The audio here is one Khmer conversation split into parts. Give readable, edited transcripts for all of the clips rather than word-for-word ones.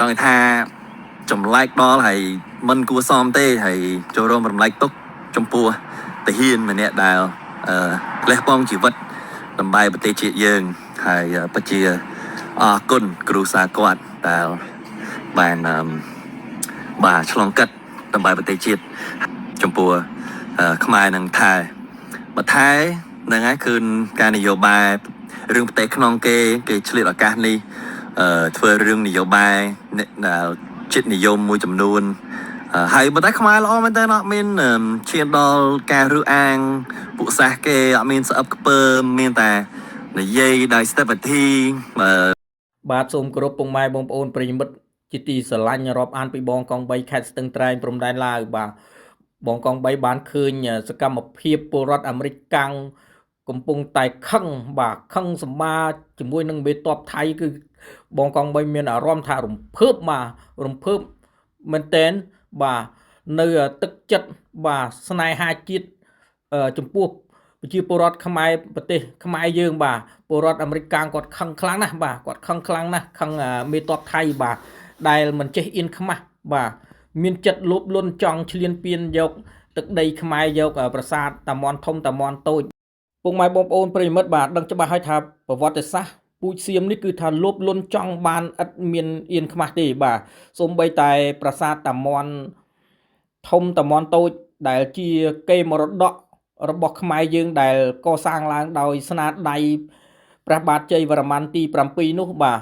ចង់ថាចម្លែកដល់ហើយមិនគួរសមទេហើយចូលរួមរំលែកទុកចំពោះតាហ៊ានម្នាក់ដែលលះបង់ជីវិតដើម្បីប្រទេសជាតិយើងហើយពិតជាអរគុណគ្រូសាគាត់ដែលបានបាទឆ្លងកាត់ដើម្បីប្រទេសជាតិចំពោះខ្មែរនិងថៃបើថៃហ្នឹងហើយគឺការនយោបាយរឿងប្រទេសក្នុងគេឆ្លៀតឱកាសនេះធ្វើរឿងនយោបាយចិត្តនិយមមួយចំនួនហើយបើតែខ្មែរល្អមែនតើអត់មានឈានដល់ការរើសអើងពួកសាសគេអត់មានស្អឹបខ្ពើមមានតែនិយាយដោយស្ទេបវិធីបាទសូមគោរពពុកម៉ែបងប្អូនប្រិយមិត្តជាទីស្រឡាញ់រាប់អានពីបងកង3ខេត្តស្ទឹងត្រែងព្រំដែនឡាវបាទបងកង3បានឃើញសកម្មភាពពលរដ្ឋអាមេរិកកាំងកំពុងតែខឹងបាទខឹងសម្បាជាមួយនឹងមេតបថៃគឺបងកង3មានអារម្មណ៍ថារំភើបមែនតែនបាទនៅទឹកចិត្តបាទស្នេហាជាតិចំពោះប្រជាពលរដ្ឋខ្មែរប្រទេសខ្មែរយើងបាទពលរដ្ឋអាមេរិកកាំងគាត់ខឹងខ្លាំងណាស់បាទគាត់ខឹងខ្លាំងណាស់ខឹងមេតបថៃបាទដែលមិនចេះអៀនខ្មាស់បាទមានចិត្តលោភលន់ចង់ឈ្លានពានយកទឹកដីខ្មែរយកប្រាសាទតាមន់ធំតាមន់តូចពុកម៉ែបងប្អូនប្រិយមិត្តបាទដឹងច្បាស់ហើយថាប្រវត្តិសាស្ត្រពូជសៀមនេះគឺថាលោភលន់ចង់បានឥតមានអៀនខ្មាស់ទេបាទសូម្បីតែប្រាសាទតាមន់ធំតាមន់តូចដែលជាកេរមរតករបស់ខ្មែរយើងដែលកសាងឡើងដោយស្នាដៃព្រះបាទជ័យវរ្ម័នទី7នោះបាទ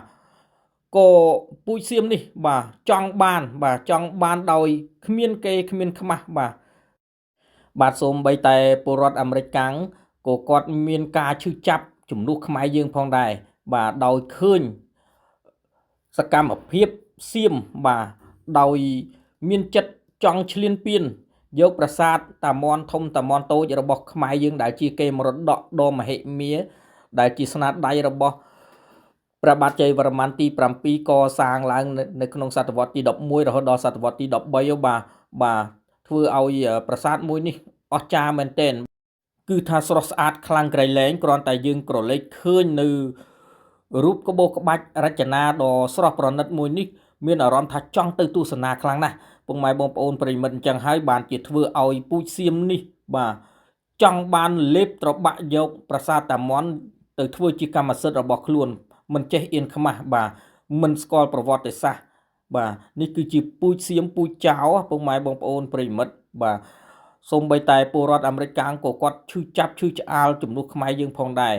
ក៏ពូជសៀមនេះបាទចង់បានដោយគ្មានគេគ្មានខ្មាស់បាទសូម្បីតែពលរដ្ឋអាមេរិកកាំងក៏គាត់មានការឈឺចាប់ជំនួសខ្មែរយើងផងដែរបាទដោយឃើញសកម្មភាពសៀមបាទដោយមានចិត្តចង់ឈ្លានពានយកប្រាសាទតាមន់ធំតាមន់តូចរបស់ខ្មែរយើងដែលជាកេរមរតកដ៏មហិមាដែលជាស្នាដៃរបស់ព្រះបាទជ័យវរ្ម័នទី7កសាងឡើងនៅក្នុងសតវត្សទី11រហូតដល់សតវត្សទី13បាទធ្វើឲ្យប្រាសាទមួយនេះអស្ចារ្យមែនទែនគឺថាស្រស់ស្អាតខ្លាំងក្រៃលែងគ្រាន់តែយើងក្រឡេកឃើញនៅរូបក្បូរក្បាច់រចនាដ៏ស្រស់ប្រណិតមួយនេះមានអារម្មណ៍ថាចង់ទៅទស្សនាខ្លាំងណាស់ពុកម៉ែបងប្អូនប្រិយមិត្តអញ្ចឹងហើយបានជាធ្វើឲ្យពូជសៀមនេះបាទចង់បានលេបត្របាក់យកប្រាសាទតាមន់ទៅធ្វើជាកម្មសិទ្ធិរបស់ខ្លួនមិនចេះអៀនខ្មាស់បាទមិនស្គាល់ប្រវត្តិសាស្ត្របាទនេះគឺជាពូជសៀមពូជចៅពុកម៉ែបងប្អូនប្រិយមិត្តបាទសូម្បីតែពលរដ្ឋអាមេរិកកាំងក៏គាត់ឈឺចាប់ឈឺឆ្អាលជំនួសខ្មែរយើងផងដែរ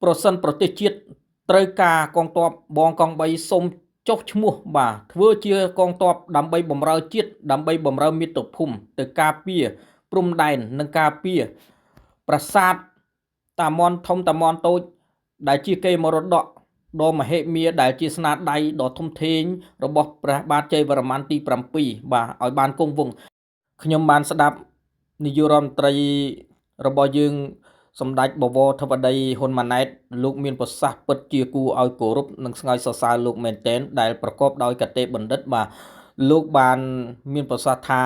ប្រសិនប្រទេសជាតិត្រូវការកងទ័ពបងកង3សូមចុះឈ្មោះបាទធ្វើជាកងទ័ពដើម្បីបម្រើជាតិដើម្បីបម្រើមាតុភូមិទៅការពារព្រំដែននិងការពារប្រាសាទតាមន់ធំតាមន់តូចដែលជាកេរមរតកដ៏មហិមាដែលជាស្នាដៃដ៏ធំធេងរបស់ព្រះបាទជ័យវរ្ម័នទី7បាទឲ្យបានគង់វង្សខ្ញុំបានស្ដាប់នាយករដ្ឋមន្ត្រីរបស់យើងសម្ដេចបវរធិបតីហ៊ុនម៉ាណែតលោកមានប្រសាសន៍ពិតជាគួរឲ្យគោរពនិងស្ងើចសរសើរលោកមែនទែនដែលប្រកបដោយកតេបណ្ឌិតបាទលោកបានមានប្រសាសន៍ថា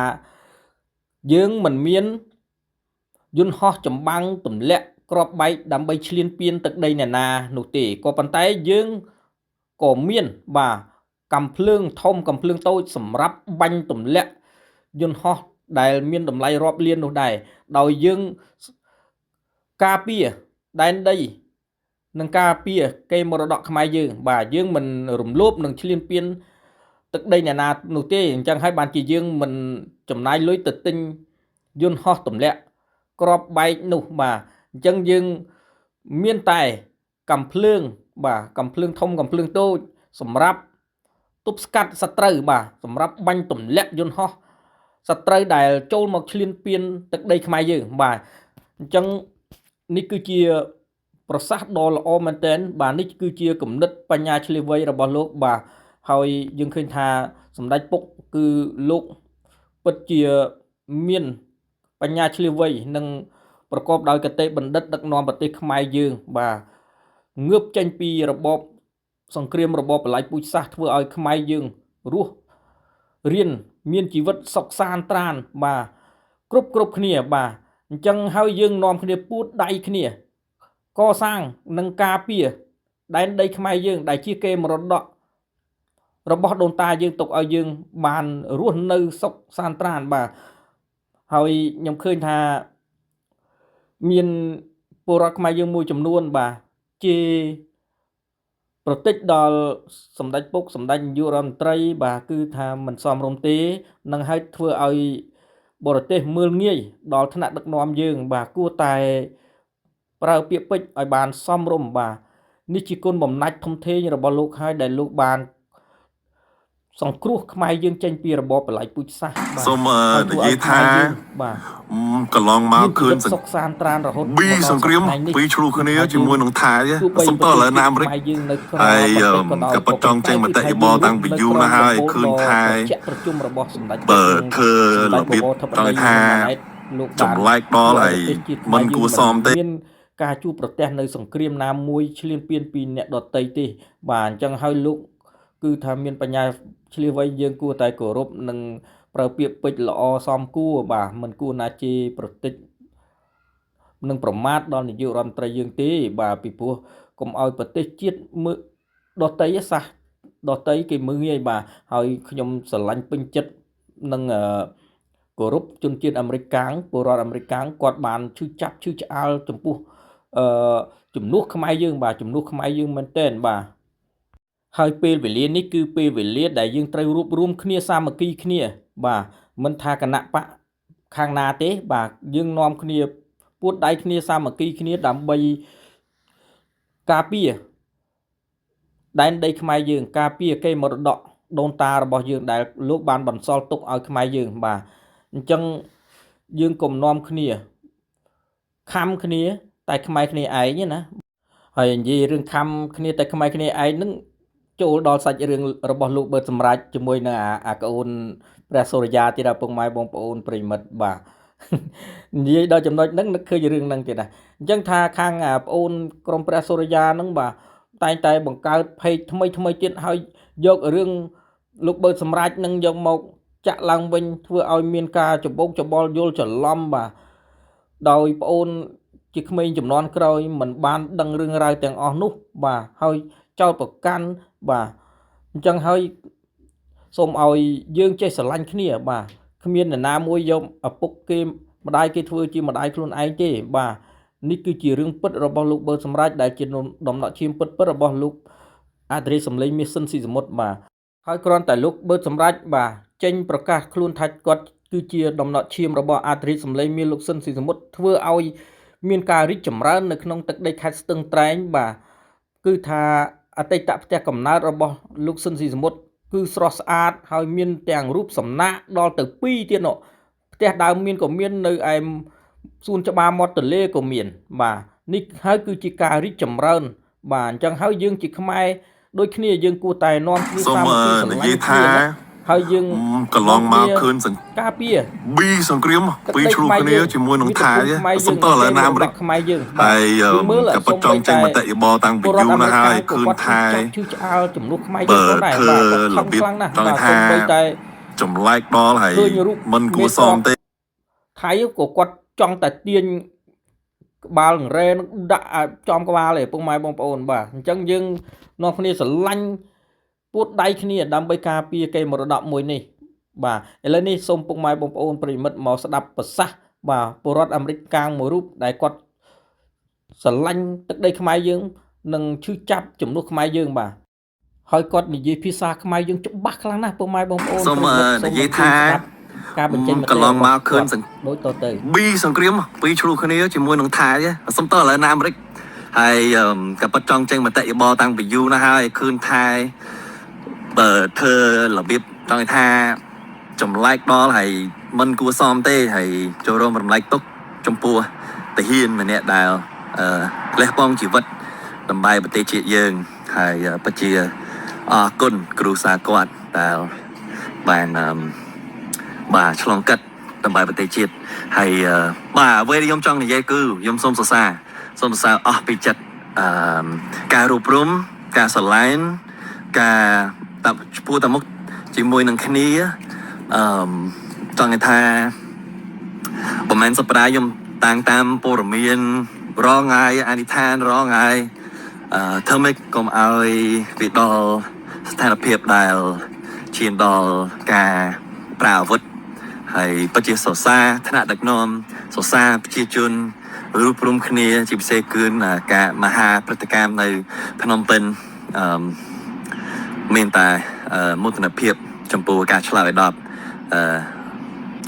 យើងមិនមានយន្តហោះចម្បាំងទម្លាក់គ្រាប់បែកដើម្បីឈ្លានពានទឹកដីអ្នកណានោះទេក៏ប៉ុន្តែយើងក៏មានបាទកាំភ្លើងធំកាំភ្លើងតូចសម្រាប់បាញ់ទម្លាក់យន្តហោះដែលមានតម្លៃរាប់លាននោះដែរដោយយើងការពារដែនដីនិងការពារកេរមរតកខ្មែរយើងបាទយើងមិនរំលោភនឹងឈ្លានពានទឹកដីអ្នកណានោះទេអញ្ចឹងហើយបានជាយើងមិនចំណាយលុយទៅទិញយន្តហោះទម្លាក់គ្រាប់បែកនោះបាទអញ្ចឹងយើងមានតែកាំភ្លើងបាទកាំភ្លើងធំកាំភ្លើងតូចសម្រាប់ទប់ស្កាត់សត្រូវបាទសម្រាប់បាញ់ទម្លាក់យន្តហោះសត្រូវដែលចូលមកឈ្លានពានទឹកដីខ្មែរយើងបាទអញ្ចឹងនេះគឺជាប្រសាសន៍ដ៏ល្អមែនទែនបាទនេះគឺជាគំនិតបញ្ញាឆ្លៀសវៃរបស់លោកបាទហើយយើងឃើញថាសម្ដេចពុកគឺលោកពិតជាមានបញ្ញាឆ្លៀសវៃនិងប្រកបដោយកតេបណ្ឌិតដឹកនាំប្រទេសខ្មែរយើងបាទងើបចេញពីរបបសង្គ្រាមរបបបល្ល័ង្កពូជសាសន៍ធ្វើឲ្យខ្មែរយើងរស់រៀនមានជីវិតសុខសាន្តត្រានបាទគ្រប់គ្នាបាទអញ្ចឹងហើយយើងនាំគ្នាពួតដៃគ្នាកសាងនិងការពារដែនដីខ្មែរយើងដែលជាកេរមរតក របស់ដូនតាយើងទុកឲ្យយើងបានរស់នៅសុខសាន្តត្រានបាទហើយខ្ញុំឃើញថាមានពលរដ្ឋខ្មែរយើងមួយចំនួនបាទជាប្រតិចដល់សម្ដេចពុកសម្ដេចនាយករដ្ឋមន្ត្រីបាទគឺថាមិនសមរម្យទេនឹងឲ្យធ្វើឲ្យបរទេសមើលងាយដល់ថ្នាក់ដឹកនាំយើងបាទគួរតែប្រើពាក្យពេចន៍ឲ្យបានសមរម្យបាទនេះជាគុណបំណាច់ធំធេងរបស់លោកហើយដែលលោកបានសង្គ្រោះខ្មែរយើងចេញពីរបបបល្ល័ង្កពូជសាសន៍បាទ សូមនិយាយថា បាទ កន្លងមកឃើញ សុខសាន្តត្រានរហូត ពីសង្គ្រាមពីឆ្លុះគ្នាជាមួយនឹងថៃសំតើឥឡូវណាអាមេរិកហើយក៏បត់ចង់ចេញមតិយោបល់តាំងពីយូរណាស់ហើយឃើញថៃ ប្រជុំរបស់សម្ដេច បើធ្វើរបៀបចង់ថាចម្លែកដល់ហើយមិនគួរសមទេ មានការជួបប្រទះនៅសង្គ្រាមណាមួយឈ្លានពានពីអ្នកដតីទេបាទអញ្ចឹងហើយលោកគឺថាមានបញ្ញាឆ្លៀសវៃយើងគួរតែគោរពនិងប្រើពាក្យពេចន៍ល្អសមគួរបាទមិនគួរណាជេរប្រតិចនឹងប្រមាថដល់នាយករដ្ឋមន្ត្រីយើងទេបាទពីព្រោះកុំឲ្យប្រទេសជាតិមើលដតីសាសដតីគេមើលងាយបាទហើយខ្ញុំស្រឡាញ់ពេញចិត្តនឹងគោរពជនជាតិអាមេរិកកាំងពលរដ្ឋអាមេរិកកាំងគាត់បានឈឺចាប់ឈឺឆ្អាលចំពោះជំនួសខ្មែរយើងបាទជំនួសខ្មែរយើងមែនទែនបាទហើយពេលវេលានេះគឺពេលវេលាដែលយើងត្រូវរួបរวมគ្នាសាមគ្គីគ្នាបាទមិនថាគណៈបកខាងណាទេបាទយើងនាំគ្នាពួតដៃគ្នាសាមគ្គីគ្នាដើម្បីការពារដែនដីខ្មែរយើងការពារកេរមរតកដូនតារបស់យើងដែលលោកបានបន្សល់ទុកឲ្យខ្មែរយើងបាទអញ្ចឹងយើងកុំនាំគ្នាខំគ្នាតែខ្មែរគ្នាឯងណាហើយនិយាយរឿងខំគ្នាតែខ្មែរគ្នាឯងនឹងចូលដល់សាច់រឿងរបស់លោកបឺតសម្រាប់ជាមួយនឹងអាកូនព្រះសូរិយាទៀតដល់ពុកម៉ែបងប្អូនប្រិមិត្តបាទនិយាយដល់ចំណុចហ្នឹងនឹកឃើញរឿងហ្នឹងទៀតណាអញ្ចឹងថាខាងប្អូនក្រុមព្រះសូរិយាហ្នឹងបាទតែងតែបង្កើតเพจថ្មីទៀតហើយយករឿងលោកបឺតសម្រាប់នឹងយកមកចាក់ឡើងវិញធ្វើឲ្យមានការច្បុកច្បល់យល់ច្រឡំបាទដោយប្អូនជាក្មេងចំនួនក្រោយមិនបានដឹងរឿងរ៉ាវទាំងអស់នោះបាទហើយចោតប្រកាន់បាទអញ្ចឹងហើយសូមឲ្យយើងចេះស្រឡាញ់គ្នាបាទគ្មាននរណាមួយយកឪពុកគេម្ដាយគេធ្វើជាម្ដាយខ្លួនឯងទេបាទនេះគឺជារឿងពិតរបស់លោកបឺតសម្រាប់ដែលជាដំណក់ឈាមពិតរបស់លោកអាត្រេសំឡេងមាសសិនស៊ីសមុទ្របាទហើយគ្រាន់តែលោកបឺតសម្រាប់បាទចេញប្រកាសខ្លួនថាគាត់គឺជាដំណក់ឈាមរបស់អាត្រេសំឡេងមាសលោកសិនស៊ីសមុទ្រធ្វើឲ្យមានការរីកចម្រើននៅក្នុងទឹកដីខេត្តស្ទឹងត្រែងបាទគឺថាអតីតផ្ទះកំណើតរបស់លោកស៊ិនស៊ីសមុទ្រគឺស្រស់ស្អាតហើយមានទាំងរូបសំណាកដល់ទៅ2ទៀតនោះផ្ទះដើមមានក៏មាននៅឯសួនច្បារមាត់ទន្លេក៏មានបាទនេះហើយគឺជាការរីកចម្រើនបាទអញ្ចឹងហើយយើងជាខ្មែរដូចគ្នាយើងគួរតែនាំគ្នា សូមនិយាយថា ហើយយើង កន្លងមកឃើញ ការពារ ពីសង្គ្រាមពីឆ្លុះគ្នាជាមួយនឹងថៃសំតើឥឡូវណាអាមេរិក ខ្មែរយើង ហើយក៏បត់ចង់ចេញមតិយោបល់តាំងពីយូរណាស់ហើយឃើញថៃ ឈឺឆ្អាលជំនួសខ្មែរយើងក៏ដែរបាទខំខ្លាំងណាស់ ចង់ថាចម្លែកដល់ហើយមិនគួរសមទេ ថៃក៏គាត់ចង់តែទាញក្បាលរ៉េនឹងដាក់ចំក្បាលឯងពុកម៉ែបងប្អូនបាទអញ្ចឹងយើងនាំគ្នាស្រឡាញ់ពួតដៃគ្នាដើម្បីការពារកេរមរតកមួយនេះបាទឥឡូវនេះសូមពុកម៉ែបងប្អូនប្រិមិត្តមកស្ដាប់ប្រសាសន៍បាទពលរដ្ឋអាមេរិកកាំងមួយរូបដែលគាត់ស្រឡាញ់ទឹកដីខ្មែរយើងនិងឈឺចាប់ជំនួសខ្មែរយើងបាទហើយគាត់និយាយភាសាខ្មែរយើងច្បាស់ខ្លាំងណាស់ពុកម៉ែបងប្អូន សូមនិយាយថា ការបញ្ចេញមតិ កន្លងមកឃើញ ដូចតទៅ ពីសង្គ្រាមពីឆ្លុះគ្នាជាមួយនឹងថៃសំតើឥឡូវណាអាមេរិកហើយក៏បត់ចង់ចេញមតិយោបល់តាំងពីយូរណាស់ហើយឃើញថៃបើធ្វើរបៀបចង់ថាចម្លែកដល់ហើយមិនគួរសមទេហើយចូលរួមរំលែកទុកចំពោះតាហ៊ានម្នាក់ដែលលះបង់ជីវិតដើម្បីប្រទេសជាតិយើងហើយពិតជាអរគុណគ្រូសាគាត់ដែលបានបាទឆ្លងកាត់ដើម្បីប្រទេសជាតិហើយបាទអ្វីដែលខ្ញុំចង់និយាយគឺខ្ញុំសូមសរសើរអស់ពីចិត្តការរួបរวมការស្រឡាញ់ការតាប់ឈ្មោះតាមុខជាមួយនឹងគ្នាចង់ថាប្រហែលសប្តាហ៍ខ្ញុំតាមព័ត៌មានរងថ្ងៃអនិដ្ឋានរងថ្ងៃធ្វើម៉េចកុំឲ្យវាដល់ ស្ថានភាពដែលឈានដល់ការប្រើអាវុធហើយពិតជាសរសើរថ្នាក់ដឹកនាំសរសើរប្រជាជនរួបរวมគ្នាជាពិសេសគឺការមហាព្រឹត្តិការណ៍នៅភ្នំពេញមានតែមោទនភាពចំពោះការឆ្លើយតប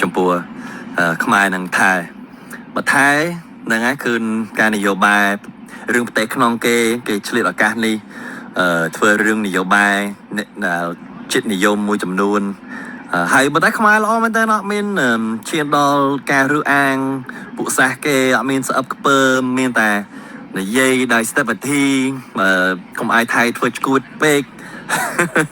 ចំពោះខ្មែរនិងថៃបើថៃហ្នឹងហើយគឺការនយោបាយរឿងប្រទេសក្នុងគេឆ្លៀតឱកាសនេះធ្វើរឿងនយោបាយចិត្តនិយមមួយចំនួនហើយបើតែខ្មែរល្អមែនតើអត់មានឈានដល់ការរើសអើងពួកសាសគេអត់មានស្អឹបខ្ពើមមានតែនិយាយដោយស្ទេបវិធីកុំអាយថៃធ្វើឈួតពេក